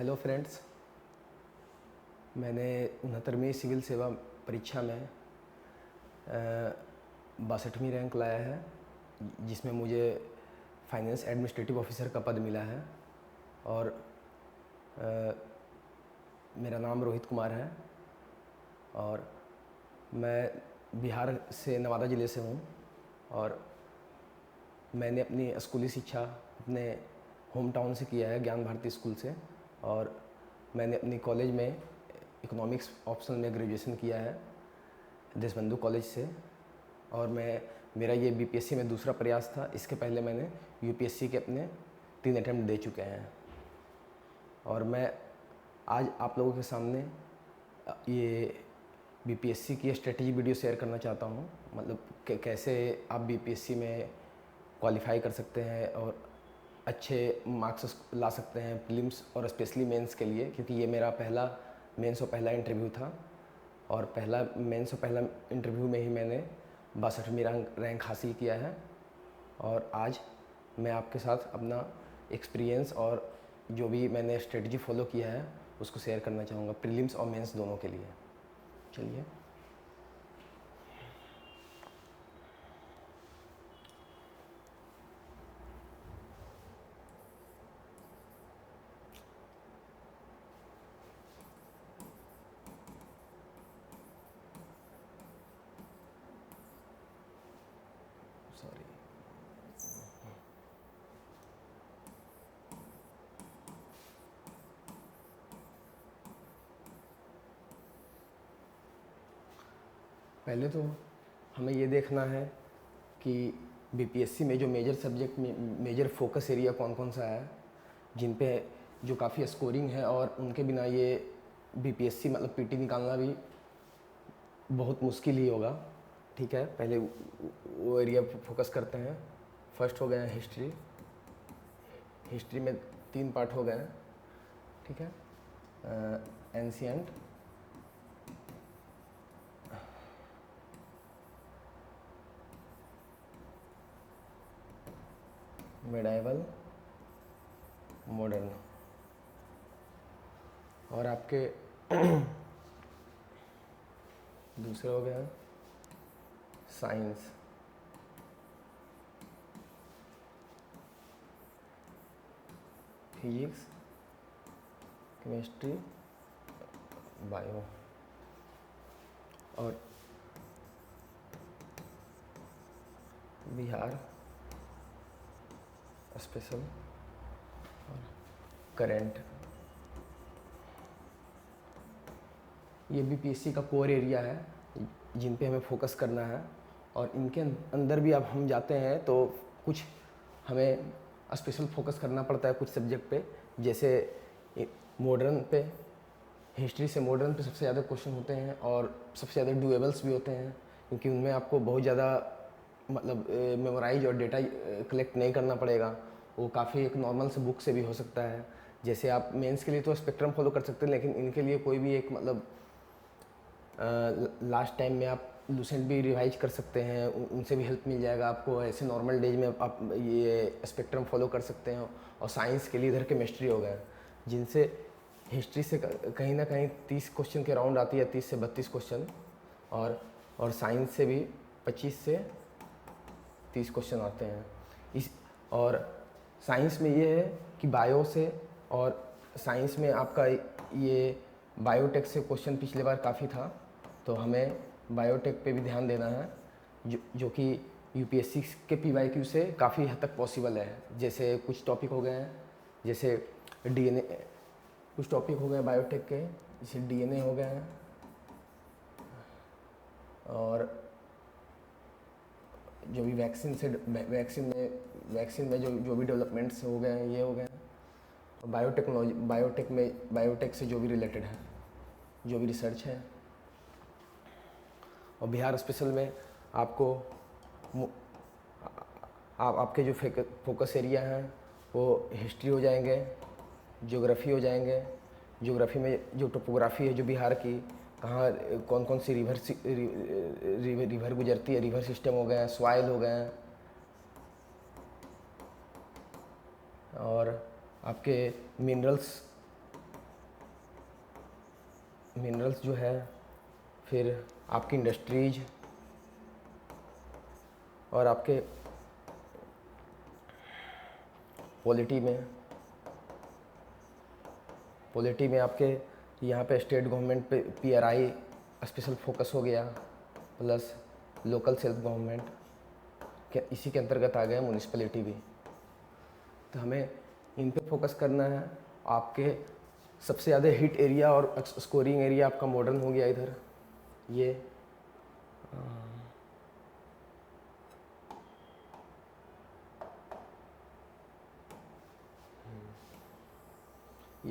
Hello friends, मैंने 69वीं civil सेवा परीक्षा में 62वीं रैंक लाया है, जिसमें मुझे फाइनेंस एडमिनिस्ट्रेटिव ऑफिसर का पद मिला है। और मेरा नाम रोहित कुमार है और मैं बिहार से नवादा ज़िले से हूँ। और मैंने अपनी स्कूली शिक्षा अपने होम टाउन से किया है, ज्ञान भारती स्कूल से। और मैंने अपनी कॉलेज में इकोनॉमिक्स ऑप्शनल में ग्रेजुएशन किया है देशबंधु कॉलेज से। और मेरा ये बीपीएससी में दूसरा प्रयास था। इसके पहले मैंने यूपीएससी के अपने 3 अटैम्प्ट दे चुके हैं। और मैं आज आप लोगों के सामने ये बीपीएससी की स्ट्रेटजी वीडियो शेयर करना चाहता हूँ। मतलब कैसे आप बीपीएससी में क्वालिफाई कर सकते हैं और अच्छे मार्क्स ला सकते हैं प्रीलिम्स और स्पेशली मेंस के लिए, क्योंकि ये मेरा पहला मेंस और पहला इंटरव्यू था। और पहला मेंस और पहला इंटरव्यू में ही मैंने 62वीं रैंक हासिल किया है। और आज मैं आपके साथ अपना एक्सपीरियंस और जो भी मैंने स्ट्रेटजी फॉलो किया है उसको शेयर करना चाहूँगा प्रीलिम्स और मेंस दोनों के लिए। चलिए। सॉरी। पहले तो हमें ये देखना है कि बीपीएससी में जो मेजर सब्जेक्ट में मेजर फोकस एरिया कौन कौन सा है, जिन पे जो काफ़ी स्कोरिंग है और उनके बिना ये बीपीएससी मतलब पीटी निकालना भी बहुत मुश्किल ही होगा। ठीक है, पहले वो एरिया फोकस करते हैं। फर्स्ट हो गया है हिस्ट्री। हिस्ट्री में 3 पार्ट हो गए हैं। ठीक है, एंशियंट, मेडाइवल, मॉडर्न। और आपके दूसरे हो गए साइंस, फिजिक्स, केमिस्ट्री, बायो। और बिहार, स्पेशल और करेंट। ये बीपीएससी का कोर एरिया है जिन पे हमें फोकस करना है। और इनके अंदर भी अब हम जाते हैं तो कुछ हमें स्पेशल फोकस करना पड़ता है कुछ सब्जेक्ट पे। जैसे मॉडर्न पे, हिस्ट्री से मॉडर्न पे सबसे ज़्यादा क्वेश्चन होते हैं और सबसे ज़्यादा डुएबल्स भी होते हैं, क्योंकि उनमें आपको बहुत ज़्यादा मतलब मेमोराइज और डेटा कलेक्ट नहीं करना पड़ेगा। वो काफ़ी एक नॉर्मल से बुक से भी हो सकता है। जैसे आप मेंस के लिए तो स्पेक्ट्रम फॉलो कर सकते हैं, लेकिन इनके लिए कोई भी एक मतलब लास्ट टाइम में आप लूसेंट भी रिवाइज कर सकते हैं, उनसे भी हेल्प मिल जाएगा आपको। ऐसे नॉर्मल डेज में आप ये स्पेक्ट्रम फॉलो कर सकते हैं। और साइंस के लिए इधर केमिस्ट्री हो गया, जिनसे हिस्ट्री से कहीं ना कहीं 30 क्वेश्चन के राउंड आती है, 30 से 32 क्वेश्चन। और साइंस से भी 25 से 30 क्वेश्चन आते हैं। और साइंस में ये है कि बायो से, और साइंस में आपका ये बायोटेक से क्वेश्चन पिछले बार काफ़ी था, तो हमें बायोटेक पे भी ध्यान देना है, जो कि यूपीएससी के पीवाईक्यू से काफ़ी हद तक पॉसिबल है। जैसे कुछ टॉपिक हो गए हैं, जैसे डीएनए, कुछ टॉपिक हो गए बायोटेक के, जैसे डीएनए हो गए हैं। और जो भी वैक्सीन में जो भी डेवलपमेंट्स हो गए हैं, ये हो गए हैं। और बायोटेक से जो भी रिलेटेड है, जो भी रिसर्च है। और बिहार स्पेशल में आपको आपके जो फोकस एरिया हैं वो हिस्ट्री हो जाएंगे, ज्योग्राफी हो जाएंगे। ज्योग्राफी में जो टोपोग्राफी है जो बिहार की, कहाँ कौन कौन सी रिवर गुजरती है, रिवर सिस्टम हो गए हैं, सॉइल हो गए हैं। और आपके मिनरल्स मिनरल्स जो है, फिर आपकी इंडस्ट्रीज और आपके पॉलिटी में आपके यहाँ पे स्टेट गवर्नमेंट पे पीआरआई स्पेशल फोकस हो गया, प्लस लोकल सेल्फ गवर्नमेंट के इसी के अंतर्गत आ गया, म्यूनिसिपैलिटी भी। तो हमें इन पे फोकस करना है। आपके सबसे ज़्यादा हिट एरिया और स्कोरिंग एरिया आपका मॉडर्न हो गया इधर। ये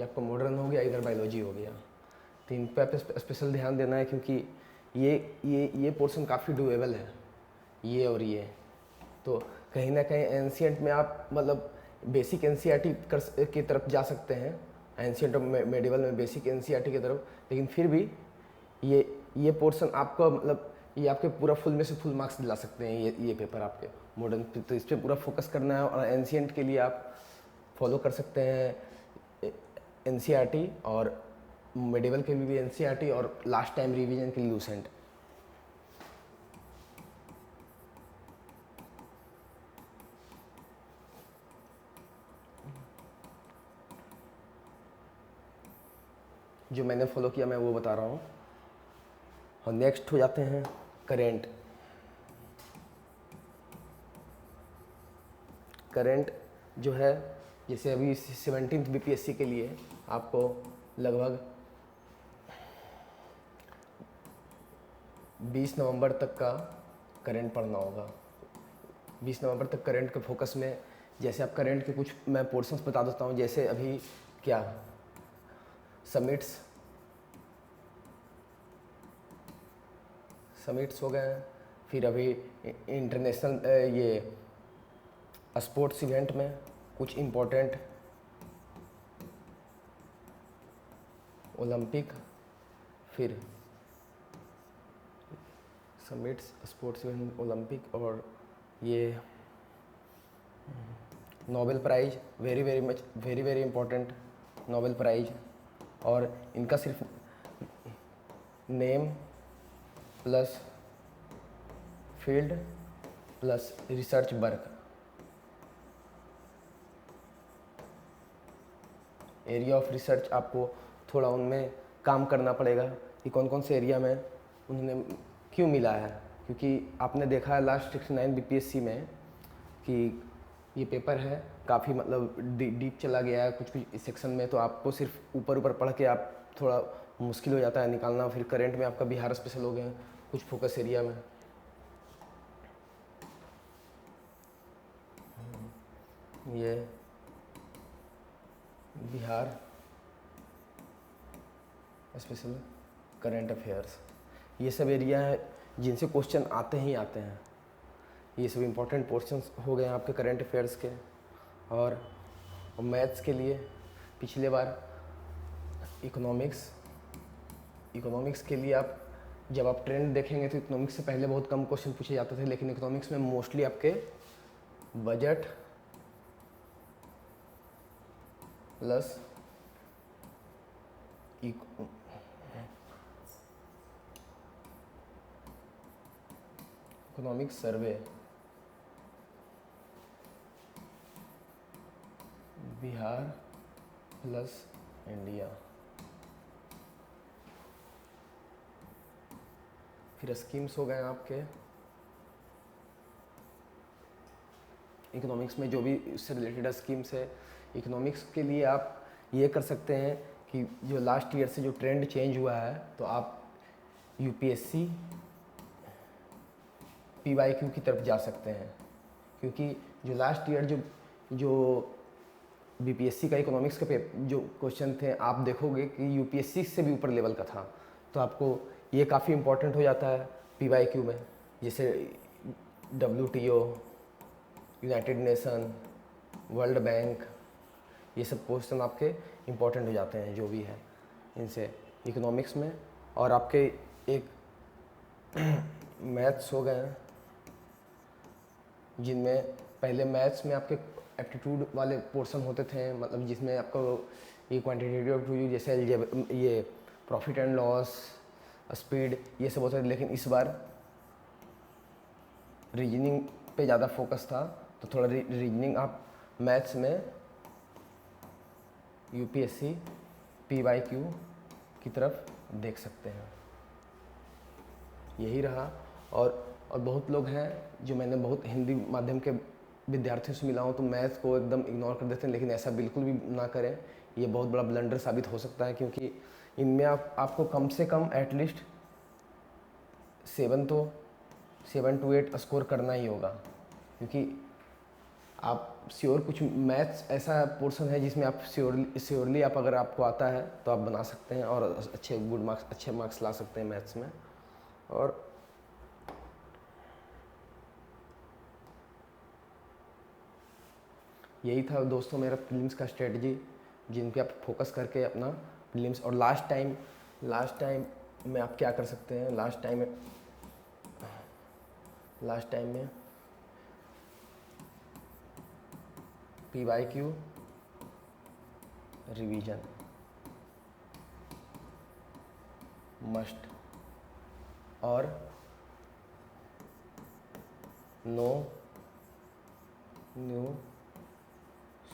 आपका मॉडर्न हो गया, इधर बायोलॉजी हो गया। तो इन पे आप स्पेशल ध्यान देना है, क्योंकि ये पोर्शन काफ़ी डुएबल है, ये और ये। तो कहीं ना कहीं एंशियंट में आप मतलब बेसिक एनसीईआरटी की तरफ जा सकते हैं, एंशियंट और मेडिवल में बेसिक एनसीईआरटी की तरफ, लेकिन फिर भी ये पोर्शन आपको मतलब ये आपके पूरा फुल में से फुल मार्क्स दिला सकते हैं ये पेपर आपके मॉडर्न। तो इस पर पूरा फोकस करना है। और एंशियंट के लिए आप फॉलो कर सकते हैं एनसीईआरटी, और मेडिवल के भी एनसीईआरटी, और लास्ट टाइम रिवीजन के लिए लूसेंट। जो मैंने फॉलो किया मैं वो बता रहा हूँ। और नेक्स्ट हो जाते हैं करेंट जो है, जैसे अभी 17th बीपीएससी के लिए आपको लगभग 20 नवंबर तक का करंट पढ़ना होगा। 20 नवंबर तक करंट के फोकस में, जैसे आप करंट के कुछ मैं पोर्शंस बता देता हूँ। जैसे अभी क्या समिट्स हो गए हैं, फिर अभी इंटरनेशनल ये स्पोर्ट्स इवेंट में कुछ इम्पोर्टेंट ओलंपिक, फिर समिट्स, स्पोर्ट्स इवेंट, ओलंपिक, और ये Nobel prize, very important Nobel prize. और इनका सिर्फ name plus field plus research work, area of research, आपको थोड़ा उनमें काम करना पड़ेगा कि कौन कौन से एरिया में उन्होंने क्यों मिला है। क्योंकि आपने देखा है लास्ट 69 बीपीएससी में कि ये पेपर है काफ़ी मतलब डीप चला गया है कुछ कुछ सेक्शन में। तो आपको सिर्फ ऊपर पढ़ के आप थोड़ा मुश्किल हो जाता है निकालना। फिर करंट में आपका बिहार स्पेशल हो गए कुछ फोकस एरिया में। ये बिहार स्पेशल करंट अफेयर्स, ये सब एरिया है जिनसे क्वेश्चन आते ही आते हैं। ये सब इम्पोर्टेंट पोर्शंस हो गए हैं आपके करंट अफेयर्स के। और मैथ्स के लिए पिछले बार इकोनॉमिक्स के लिए आप जब आप ट्रेंड देखेंगे तो इकोनॉमिक्स से पहले बहुत कम क्वेश्चन पूछे जाते थे, लेकिन इकोनॉमिक्स में मोस्टली आपके budget plus economic survey, Bihar plus India, फिर स्कीम्स हो गए आपके इकोनॉमिक्स में जो भी इससे रिलेटेड स्कीम्स है। इकोनॉमिक्स के लिए आप ये कर सकते हैं कि जो लास्ट ईयर से जो ट्रेंड चेंज हुआ है, तो आप यूपीएससी पीवाईक्यू की तरफ जा सकते हैं। क्योंकि जो लास्ट ईयर जो बीपीएससी का इकोनॉमिक्स का जो क्वेश्चन थे, आप देखोगे कि यूपीएससी से भी ऊपर लेवल का था। तो आपको ये काफ़ी इम्पोर्टेंट हो जाता है पीवाईक्यू में। जैसे WTO, United nation, world bank, ये सब क्वेश्चन आपके इम्पोर्टेंट हो जाते हैं जो भी है इनसे इकोनॉमिक्स में। और आपके एक मैथ्स हो गए हैं, जिनमें पहले मैथ्स में आपके एप्टीट्यूड वाले पोर्शन होते थे, मतलब जिसमें आपको ये क्वांटिटेटिव एप्टीट्यूड जैसे ये प्रॉफिट एंड लॉस, स्पीड, ये सब होता है। लेकिन इस बार रीजनिंग पे ज़्यादा फोकस था, तो थोड़ा रीजनिंग आप मैथ्स में यूपीएससी PYQ की तरफ देख सकते हैं। यही रहा। और बहुत लोग हैं जो मैंने बहुत हिंदी माध्यम के विद्यार्थियों से मिला हूँ, तो मैथ को एकदम इग्नोर कर देते हैं, लेकिन ऐसा बिल्कुल भी ना करें। ये बहुत बड़ा ब्लंडर साबित हो सकता है, क्योंकि इनमें आपको कम से कम एटलीस्ट 7 to 8 स्कोर करना ही होगा, क्योंकि आप श्योर कुछ मैथ्स ऐसा पोर्शन है जिसमें आप श्योरली आप अगर आपको आता है तो आप बना सकते हैं और अच्छे मार्क्स ला सकते हैं मैथ्स में। और यही था दोस्तों मेरा प्रीलिम्स का स्ट्रेटजी, जिन पे आप फोकस करके अपना प्रीलिम्स। और लास्ट टाइम में आप क्या कर सकते हैं, लास्ट टाइम में PYQ रिवीजन मस्ट, और नो न्यू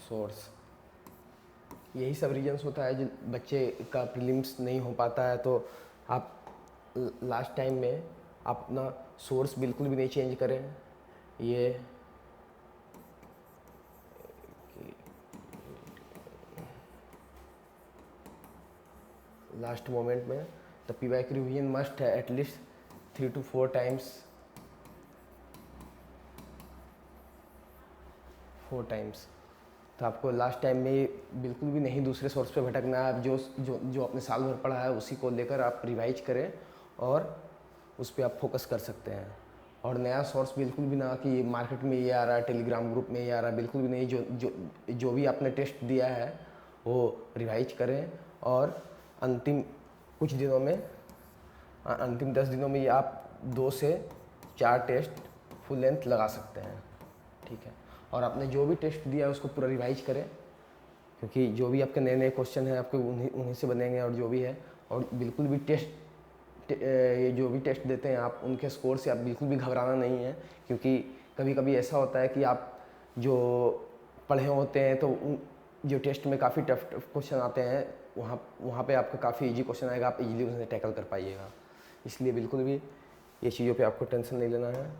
सोर्स, यही सब रीजन्स होता है जो बच्चे का प्रीलिम्स नहीं हो पाता है। तो आप लास्ट टाइम में आप अपना सोर्स बिल्कुल भी नहीं चेंज करें। ये लास्ट मोमेंट में तो PYQ रिवीजन मस्ट है एटलीस्ट 3 to 4 टाइम्स, 4 टाइम्स। तो आपको लास्ट टाइम में बिल्कुल भी नहीं दूसरे सोर्स पे भटकना है। आप जो अपने साल भर पढ़ा है उसी को लेकर आप रिवाइज करें और उस पर आप फोकस कर सकते हैं। और नया सोर्स बिल्कुल भी ना कि मार्केट में ये आ रहा है, टेलीग्राम ग्रुप में ये आ रहा है, बिल्कुल भी नहीं। जो भी आपने टेस्ट दिया है वो रिवाइज करें, और अंतिम 10 दिनों में ये आप 2 से 4 टेस्ट फुल लेंथ लगा सकते हैं, ठीक है। और आपने जो भी टेस्ट दिया है उसको पूरा रिवाइज करें, क्योंकि जो भी आपके नए क्वेश्चन हैं आपके उन्हीं से बनेंगे और जो भी है। और बिल्कुल भी ये जो भी टेस्ट देते हैं आप, उनके स्कोर से आप बिल्कुल भी घबराना नहीं है, क्योंकि कभी कभी ऐसा होता है कि आप जो पढ़े होते हैं तो जो टेस्ट में काफ़ी टफ क्वेश्चन आते हैं, वहाँ पे आपका काफ़ी इजी क्वेश्चन आएगा, आप इजीली उन्हें टैकल कर पाइएगा। इसलिए बिल्कुल भी ये चीज़ों पे आपको टेंशन नहीं लेना है।